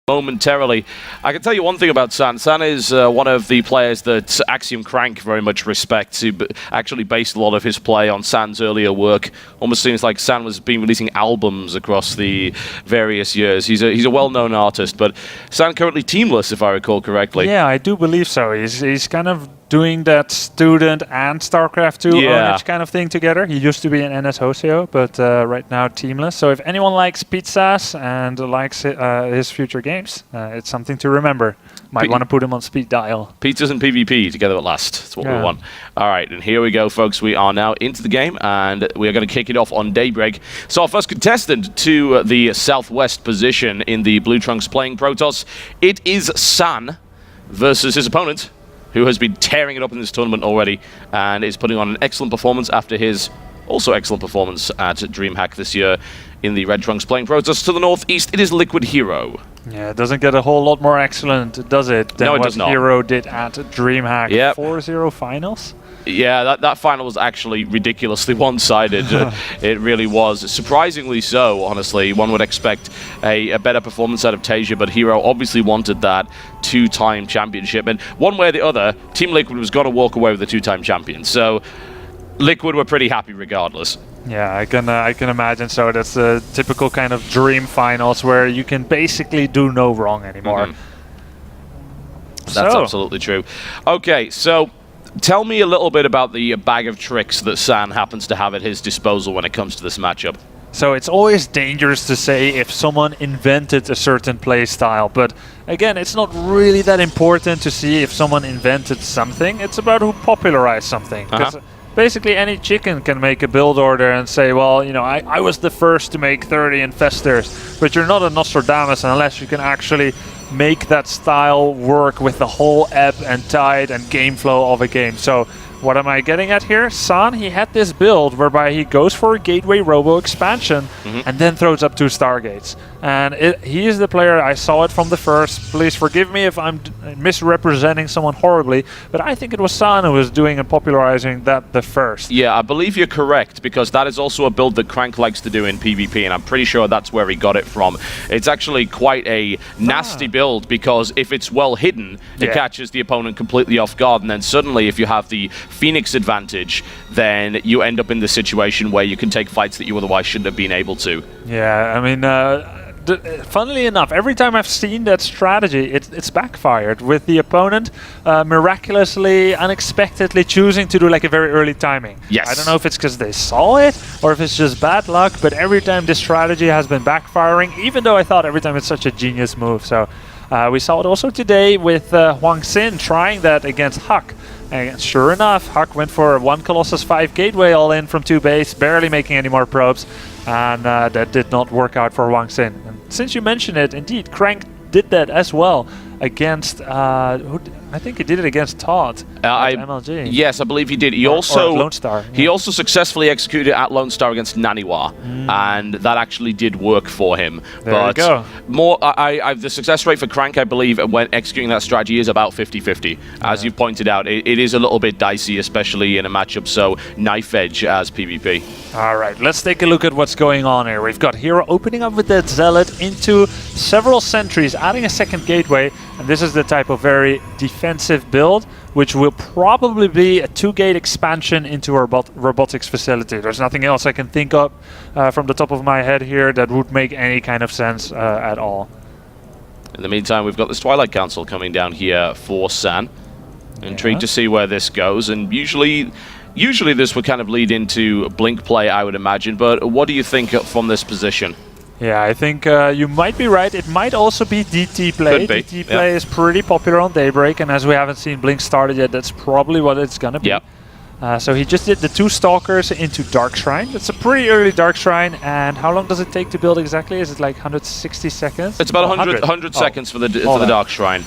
momentarily. I can tell you one thing about San. San is one of the players that Axiom Crank very much respects. He actually based a lot of his play on San's earlier work. Almost seems like San was been releasing albums across the various years. He's a well-known artist, but San currently teamless, if I recall correctly. Yeah, I do believe so. He's kind of doing that student and Starcraft 2 ownage kind of thing together. He used to be an NS Hoseo, but right now teamless. So if anyone likes pizzas and likes his future games, it's something to remember. Might want to put him on speed dial. Pizzas and PvP together at last. That's what we want. All right, and here we go, folks. We are now into the game, and we are going to kick it off on Daybreak. So our first contestant to the southwest position in the Blue Trunks playing Protoss, it is San versus his opponent, who has been tearing it up in this tournament already and is putting on an excellent performance after his also excellent performance at DreamHack this year in the Red Trunks playing Protoss. To the northeast, it is Liquid Hero. Yeah, it doesn't get a whole lot more excellent, does it, than what Her0 did at DreamHack 4-0 finals? Yeah, that final was actually ridiculously one-sided. It really was. Surprisingly so, honestly. One would expect a better performance out of Tasia, but Her0 obviously wanted that two-time championship. And one way or the other, Team Liquid was going to walk away with the two-time champion. So Liquid were pretty happy regardless. Yeah, I can imagine so. That's the typical kind of dream finals where you can basically do no wrong anymore. That's absolutely true. Okay, so tell me a little bit about the bag of tricks that San happens to have at his disposal when it comes to this matchup. So it's always dangerous to say if someone invented a certain play style, but again, it's not really that important to see if someone invented something. It's about who popularized something. Basically, any chicken can make a build order and say, well, you know, I was the first to make 30 infestors, but you're not a Nostradamus unless you can actually make that style work with the whole ebb and tide and game flow of a game. So what am I getting at here? San, he had this build whereby he goes for a Gateway Robo expansion and then throws up 2 Stargates. And he is the player, I saw it from the first. Please forgive me if I'm misrepresenting someone horribly, but I think it was San who was doing and popularizing that the first. Yeah, I believe you're correct, because that is also a build that Crank likes to do in PvP, and I'm pretty sure that's where he got it from. It's actually quite a nasty build, because if it's well hidden, it catches the opponent completely off guard, and then suddenly if you have the Phoenix advantage, then you end up in the situation where you can take fights that you otherwise shouldn't have been able to. Yeah, I mean, funnily enough, every time I've seen that strategy, it's backfired with the opponent miraculously, unexpectedly choosing to do like a very early timing. Yes. I don't know if it's because they saw it or if it's just bad luck, but every time this strategy has been backfiring, even though I thought every time it's such a genius move. So we saw it also today with Hwang Sin trying that against Huck. And sure enough, Huck went for 1 Colossus 5 Gateway all in from 2 base, barely making any more probes, and that did not work out for Hwang Sin. And since you mentioned it, indeed, Crank did that as well against, I think he did it against Todd at MLG. Yes, I believe he did. He also Lone Star. He also successfully executed at Lone Star against Naniwa, and that actually did work for him. There you go. More, the success rate for Crank, I believe, when executing that strategy is about 50-50. As you pointed out, it is a little bit dicey, especially in a matchup so knife edge as PvP. All right, let's take a look at what's going on here. We've got Her0 opening up with that Zealot into several sentries, adding a second gateway, and this is the type of very defensive build, which will probably be a 2-gate expansion into a robotics facility. There's nothing else I can think of from the top of my head here that would make any kind of sense at all. In the meantime, we've got this Twilight Council coming down here for San. Intrigued to see where this goes, and usually this would kind of lead into Blink play, I would imagine, but what do you think from this position? Yeah, I think you might be right. It might also be DT play. DT play is pretty popular on Daybreak, and as we haven't seen Blink started yet, that's probably what it's going to be. So he just did the 2 Stalkers into Dark Shrine. That's a pretty early Dark Shrine, and how long does it take to build exactly? Is it like 160 seconds? It's about 100 seconds for the Dark Shrine.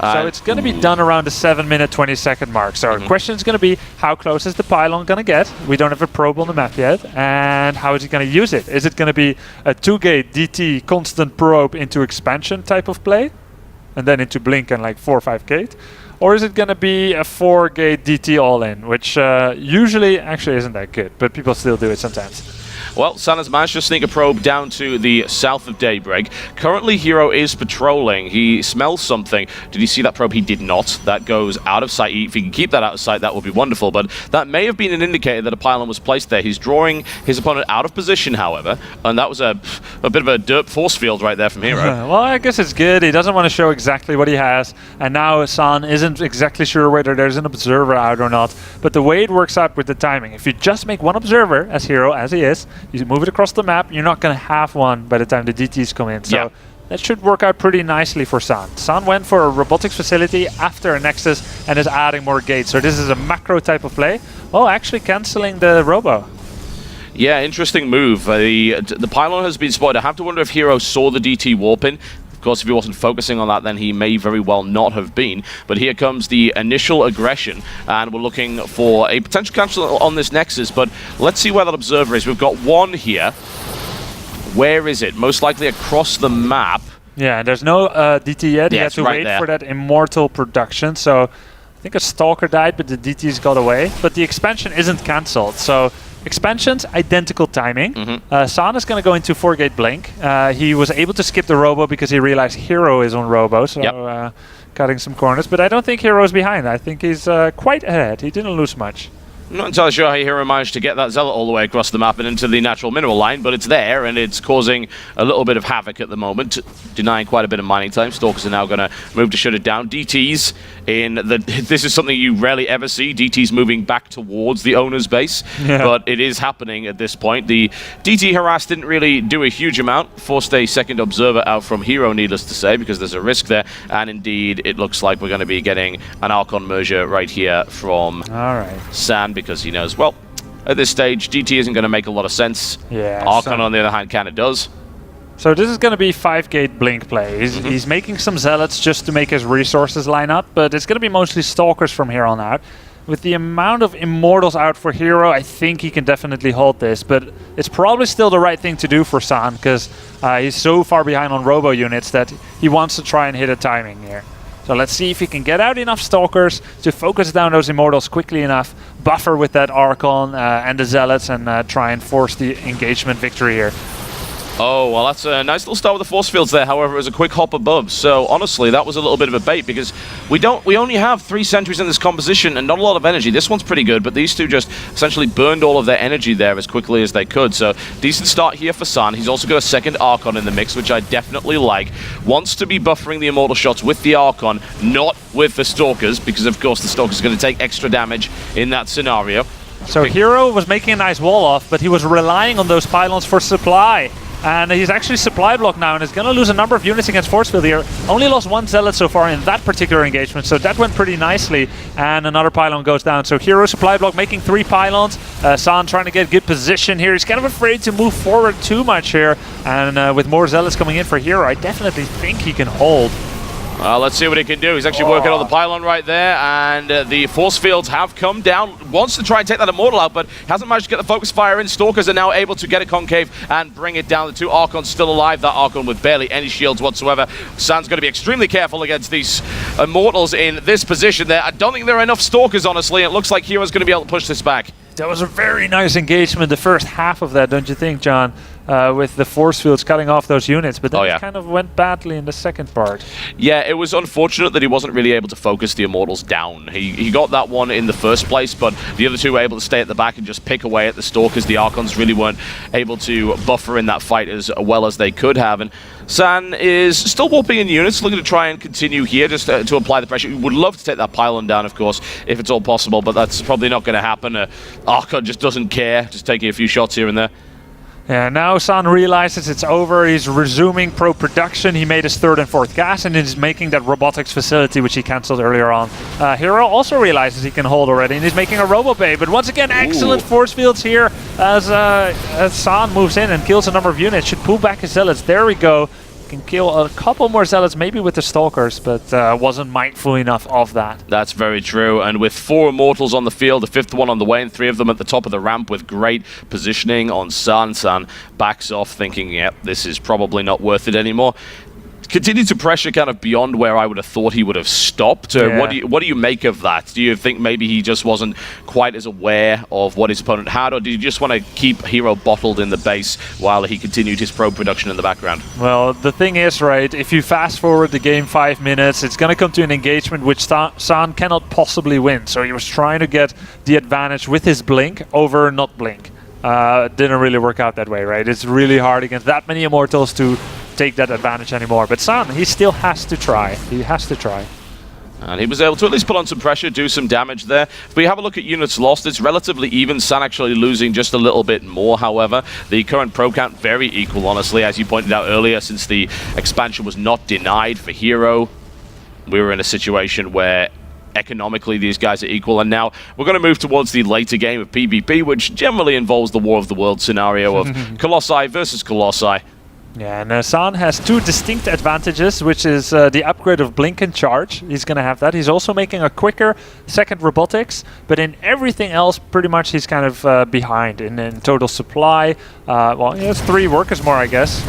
So it's going to be done around the 7-minute, 20-second mark. So the question is going to be, how close is the pylon going to get? We don't have a probe on the map yet. And how is he going to use it? Is it going to be a 2-gate DT constant probe into expansion type of play? And then into Blink and like 4 or 5 gate? Or is it going to be a 4-gate DT all-in, which usually actually isn't that good, but people still do it sometimes. Well, San has managed to sneak a probe down to the south of Daybreak. Currently, Her0 is patrolling. He smells something. Did he see that probe? He did not. That goes out of sight. If he can keep that out of sight, that would be wonderful, but that may have been an indicator that a pylon was placed there. He's drawing his opponent out of position, however, and that was a bit of a derp force field right there from Her0. Well, I guess it's good. He doesn't want to show exactly what he has, and now San isn't exactly sure whether there's an observer out or not, but the way it works out with the timing, if you just make one observer, as Her0, as he is, you move it across the map, you're not going to have one by the time the DTs come in. So that should work out pretty nicely for San. San went for a robotics facility after a Nexus and is adding more gates. So this is a macro type of play. Oh, actually cancelling the robo. Yeah, interesting move. The pylon has been spotted. I have to wonder if Her0 saw the DT warp in. Of course, if he wasn't focusing on that, then he may very well not have been. But here comes the initial aggression, and we're looking for a potential cancel on this Nexus. But let's see where that observer is. We've got one here. Where is it? Most likely across the map. Yeah, there's no DT yet. He had to wait for that immortal production. So I think a Stalker died, but the DTs got away. But the expansion isn't cancelled. So expansions, identical timing. San is going to go into 4-gate blink. He was able to skip the robo because he realized Her0 is on robo. So cutting some corners. But I don't think Her0 is behind. I think he's quite ahead. He didn't lose much. I'm not entirely sure how Her0 managed to get that Zealot all the way across the map and into the natural mineral line, but it's there, and it's causing a little bit of havoc at the moment, denying quite a bit of mining time. Stalkers are now going to move to shut it down. DTs this is something you rarely ever see, DTs moving back towards the owner's base, but it is happening at this point. The DT harass didn't really do a huge amount, forced a second observer out from Her0, needless to say, because there's a risk there, and indeed it looks like we're going to be getting an Archon merger right here from San, because he knows, well, at this stage, DT isn't going to make a lot of sense. Archon, on the other hand, kind of does. So this is going to be 5-gate blink play. He's making some Zealots just to make his resources line up, but it's going to be mostly Stalkers from here on out. With the amount of Immortals out for Her0, I think he can definitely hold this, but it's probably still the right thing to do for San, because he's so far behind on robo units that he wants to try and hit a timing here. So let's see if he can get out enough Stalkers to focus down those Immortals quickly enough, buffer with that Archon and the Zealots, and try and force the engagement victory here. Oh, well, that's a nice little start with the force fields there. However, it was a quick hop above. So, honestly, that was a little bit of a bait because we only have 3 sentries in this composition and not a lot of energy. This one's pretty good, but these two just essentially burned all of their energy there as quickly as they could. So, decent start here for San. He's also got a second Archon in the mix, which I definitely like. Wants to be buffering the Immortal shots with the Archon, not with the Stalkers, because, of course, the Stalkers are going to take extra damage in that scenario. So, Her0 was making a nice wall off, but he was relying on those pylons for supply. And he's actually supply blocked now and is going to lose a number of units against force field here. Only lost 1 Zealot so far in that particular engagement, so that went pretty nicely. And another pylon goes down. So Her0 supply block making 3 pylons. San trying to get good position here. He's kind of afraid to move forward too much here. And with more Zealots coming in for Her0, I definitely think he can hold. Let's see what he can do. He's actually working on the pylon right there, and the force fields have come down. Wants to try and take that Immortal out, but hasn't managed to get the focus fire in. Stalkers are now able to get a concave and bring it down. The 2 Archons still alive. That Archon with barely any shields whatsoever. San's going to be extremely careful against these Immortals in this position there. I don't think there are enough Stalkers, honestly. It looks like Her0's going to be able to push this back. That was a very nice engagement, the first half of that, don't you think, John? With the force fields cutting off those units, but then it kind of went badly in the second part. Yeah, it was unfortunate that he wasn't really able to focus the Immortals down. He got that one in the first place, but the other 2 were able to stay at the back and just pick away at the Stalkers. The Archons really weren't able to buffer in that fight as well as they could have, and San is still warping in units, looking to try and continue here just to apply the pressure. He would love to take that pylon down, of course, if it's all possible, but that's probably not going to happen. Archon just doesn't care, just taking a few shots here and there. Yeah, now San realizes it's over. He's resuming pro-production. He made his 3rd and 4th gas, and he's making that robotics facility, which he cancelled earlier on. Her0 also realizes he can hold already, and he's making a robo bay. But once again, excellent force fields here as San moves in and kills a number of units. Should pull back his Zealots. There we go. Can kill a couple more Zealots, maybe with the Stalkers, but wasn't mindful enough of that. That's very true, and with 4 Immortals on the field, the 5th one on the way, and 3 of them at the top of the ramp with great positioning on San. San backs off, thinking, yep, this is probably not worth it anymore. continued to pressure kind of beyond where I would have thought he would have stopped. Yeah. What do you make of that? Do you think maybe he just wasn't quite as aware of what his opponent had, or did you just want to keep Her0 bottled in the base while he continued his pro production in the background? Well, the thing is, right, if you fast forward the game 5 minutes, it's going to come to an engagement which San cannot possibly win. So he was trying to get the advantage with his blink over not blink. Didn't really work out that way, right? It's really hard against that many Immortals to take that advantage anymore. But San, he still has to try. He has to try. And he was able to at least put on some pressure, do some damage there. If we have a look at units lost, it's relatively even. San actually losing just a little bit more, however. The current pro count very equal, honestly, as you pointed out earlier, since the expansion was not denied for Her0. We were in a situation where economically these guys are equal, and now we're going to move towards the later game of PvP, which generally involves the War of the World scenario of Colossi versus Colossi. Yeah, and San has two distinct advantages, which is the upgrade of Blink and Charge. He's going to have that. He's also making a quicker second robotics, but in everything else, pretty much he's kind of behind in total supply. Well, he has 3 workers more, I guess.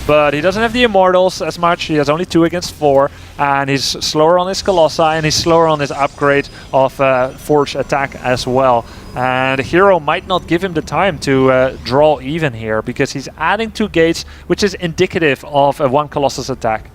But he doesn't have the Immortals as much. He has only 2 against 4, and he's slower on his Colossi, and he's slower on his upgrade of Forge Attack as well. And Her0 might not give him the time to draw even here, because he's adding 2 gates, which is indicative of a 1 Colossus attack.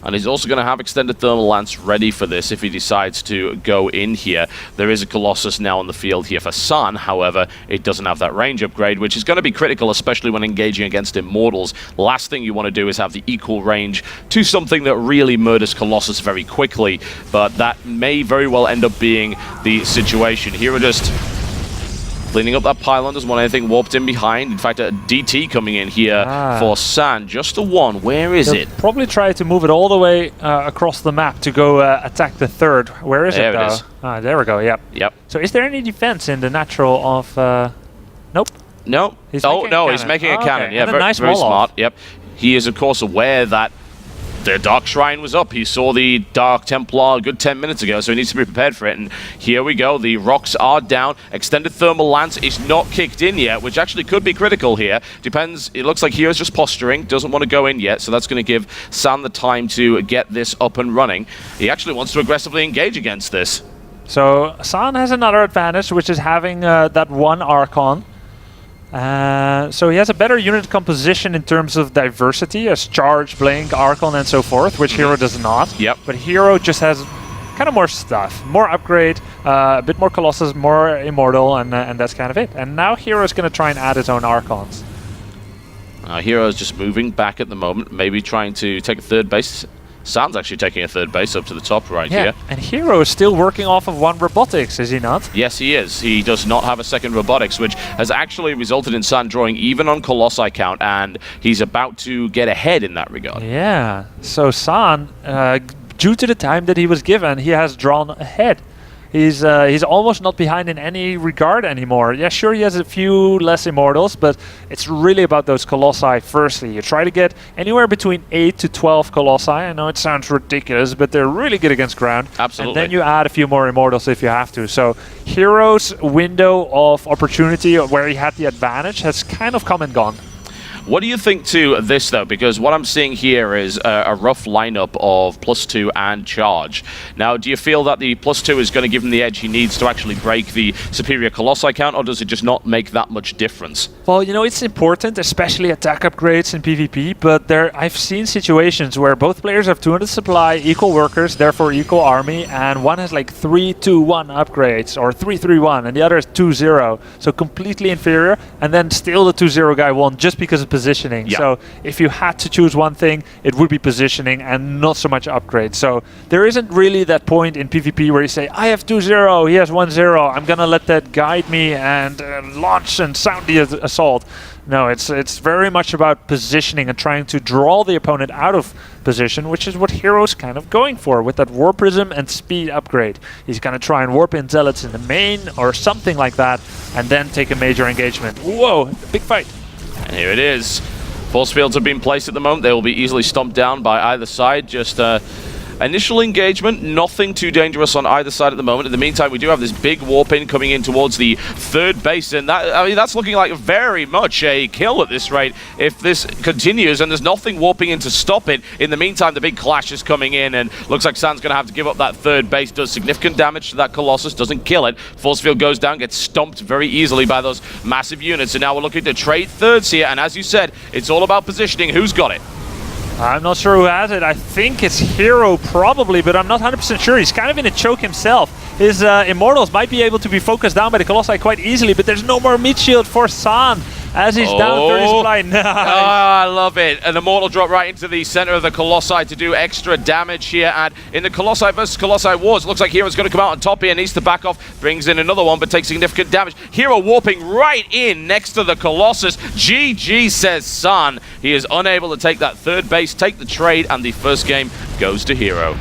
And he's also going to have extended thermal lance ready for this if he decides to go in here. There is a Colossus now on the field here for San, however, it doesn't have that range upgrade, which is going to be critical, especially when engaging against Immortals. Last thing you want to do is have the equal range to something that really murders Colossus very quickly, but that may very well end up being the situation. Here are just cleaning up that pylon, doesn't want anything warped in behind. In fact, a DT coming in here for San. Just a 1. Where is it? Probably try to move it all the way across the map to go attack the 3rd. Where is it, though? There it is. There we go, yep. Yep. So is there any defense in the natural of... Nope. No. He's making a cannon. Yeah, very, nice very smart. Yep. He is, of course, aware that the Dark Shrine was up. He saw the Dark Templar a good 10 minutes ago, so he needs to be prepared for it. And here we go. The rocks are down. Extended Thermal Lance is not kicked in yet, which actually could be critical here. Depends. It looks like Hero's just posturing. Doesn't want to go in yet, so that's going to give San the time to get this up and running. He actually wants to aggressively engage against this. So San has another advantage, which is having that 1 Archon. So he has a better unit composition in terms of diversity, as Charge, Blink, Archon, and so forth, which Her0 does not. Yep. But Her0 just has kind of more stuff, more upgrade, a bit more Colossus, more Immortal, and that's kind of it. And now Her0 is going to try and add his own Archons. Her0 is just moving back at the moment, maybe trying to take a 3rd base. San's actually taking a 3rd base up to the top right here. And Her0 is still working off of 1 robotics, is he not? Yes, he is. He does not have a 2nd robotics, which has actually resulted in San drawing even on Colossi count, and he's about to get ahead in that regard. Yeah, so San, due to the time that he was given, he has drawn ahead. He's almost not behind in any regard anymore. Yeah, sure, he has a few less Immortals, but it's really about those Colossi firstly. You try to get anywhere between 8 to 12 Colossi. I know it sounds ridiculous, but they're really good against ground. Absolutely. And then you add a few more Immortals if you have to. So Her0's window of opportunity where he had the advantage has kind of come and gone. What do you think to this, though? Because what I'm seeing here is a rough lineup of +2 and Charge. Now, do you feel that the +2 is going to give him the edge he needs to actually break the superior Colossi count, or does it just not make that much difference? Well, you know, it's important, especially attack upgrades in PvP, but I've seen situations where both players have 200 supply, equal workers, therefore equal army, and one has like 3-2-1 upgrades, or 3-3-1, and the other is 2-0, so completely inferior, and then still the 2-0 guy won just because of positioning. Yeah. So if you had to choose one thing, it would be positioning and not so much upgrade. So there isn't really that point in PvP where you say, I have 2-0, he has 1-0, I'm gonna let that guide me and launch and sound the assault. No, it's very much about positioning and trying to draw the opponent out of position, which is what Her0's kind of going for with that Warp Prism and speed upgrade. He's gonna try and warp in Zealots in the main or something like that, and then take a major engagement. Whoa, big fight. And here it is. Force fields have been placed at the moment. They will be easily stomped down by either side. Just initial engagement, nothing too dangerous on either side at the moment. In the meantime, we do have this big warp in coming in towards the third base, and that, I mean, that's looking like very much a kill at this rate if this continues, and there's nothing warping in to stop it. In the meantime, the big clash is coming in, and looks like San's going to have to give up that third base. Does significant damage to that Colossus, doesn't kill it. Force field goes down, gets stomped very easily by those massive units, and now we're looking to trade thirds here, and as you said, it's all about positioning. Who's got it? I'm not sure who has it. I think it's Her0 probably, but I'm not 100% sure. He's kind of in a choke himself. His Immortals might be able to be focused down by the Colossi quite easily, but there's no more meat shield for San as he's down 30 supply. Nice. I love it. An Immortal drop right into the center of the Colossi to do extra damage here. And in the Colossi versus Colossi wars, looks like Hero's going to come out on top here. Needs to back off. Brings in another one, but takes significant damage. Her0 warping right in next to the Colossus. GG, says San. He is unable to take that third base, take the trade, and the first game goes to Her0.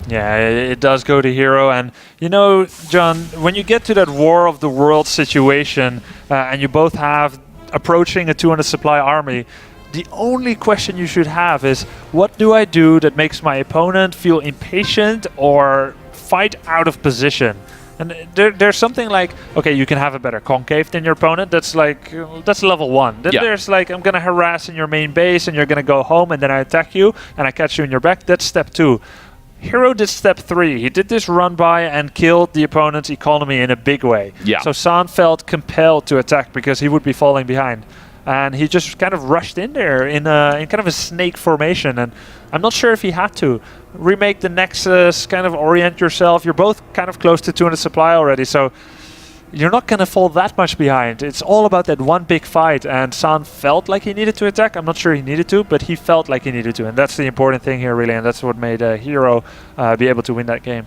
Yeah, it does go to Her0, and you know, John, when you get to that War of the World situation, and you both have approaching a 200 supply army, the only question you should have is, what do I do that makes my opponent feel impatient or fight out of position? And there's something like, okay, you can have a better concave than your opponent. That's like, that's level 1. Then there's like, I'm gonna harass in your main base and you're gonna go home and then I attack you and I catch you in your back. That's step 2. Her0 did step 3. He did this run by and killed the opponent's economy in a big way. Yeah. So San felt compelled to attack because he would be falling behind. And he just kind of rushed in there in kind of a snake formation. And I'm not sure if he had to. Remake the Nexus, kind of orient yourself. You're both kind of close to 200 supply already, so you're not going to fall that much behind. It's all about that one big fight, and San felt like he needed to attack. I'm not sure he needed to, but he felt like he needed to, and that's the important thing here, really, and that's what made Her0 be able to win that game.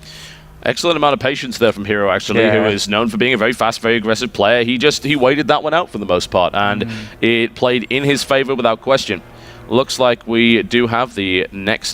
Excellent amount of patience there from Her0, actually, who is known for being a very fast, very aggressive player. He waited that one out for the most part, and it played in his favor without question. Looks like we do have the next